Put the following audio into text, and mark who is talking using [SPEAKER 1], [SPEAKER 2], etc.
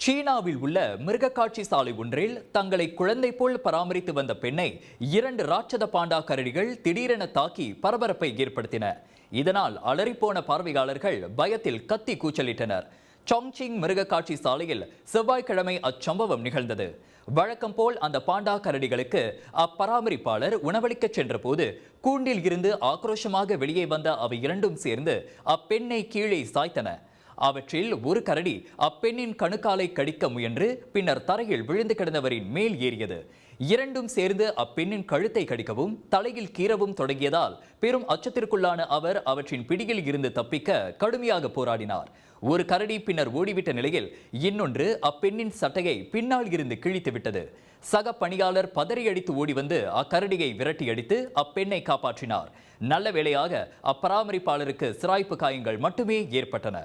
[SPEAKER 1] சீனாவில் உள்ள மிருகக்காட்சி சாலை ஒன்றில் தங்களை குழந்தை போல் பராமரித்து வந்த பெண்ணை 2 ராட்சத பாண்டா கரடிகள் திடீரென தாக்கி பரபரப்பை ஏற்படுத்தின. இதனால் அலறிப்போன பார்வையாளர்கள் பயத்தில் கத்தி கூச்சலிட்டனர். சாங்சிங் மிருகக்காட்சி சாலையில் செவ்வாய்க்கிழமை அச்சம்பவம் நிகழ்ந்தது. வழக்கம் போல் அந்த பாண்டா கரடிகளுக்கு அப்பராமரிப்பாளர் உணவளிக்க சென்ற போது கூண்டில் இருந்து ஆக்ரோஷமாக வெளியே வந்த அவை இரண்டும் சேர்ந்து அப்பெண்ணை கீழே சாய்த்தன. அவற்றில் ஒரு கரடி அப்பெண்ணின் கணுக்காலை கடிக்க முயன்று பின்னர் தரையில் விழுந்து கிடந்தவரின் மேல் ஏறியது. இரண்டும் சேர்ந்து அப்பெண்ணின் கழுத்தை கடிக்கவும் தலையில் கீறவும் தொடங்கியதால் பெரும் அச்சத்திற்குள்ளான அவர் அவற்றின் பிடியில் இருந்து தப்பிக்க கடுமையாக போராடினார். ஒரு கரடி பின்னர் ஓடிவிட்ட நிலையில் இன்னொன்று அப்பெண்ணின் சட்டையை பின்னால் இருந்து கிழித்து விட்டது. சக பணியாளர் பதறியடித்து ஓடி வந்து அக்கரடியை விரட்டியடித்து அப்பெண்ணை காப்பாற்றினார். நல்ல வேளையாக அப்பராமரிப்பாளருக்கு சிராய்ப்பு காயங்கள் மட்டுமே ஏற்பட்டன.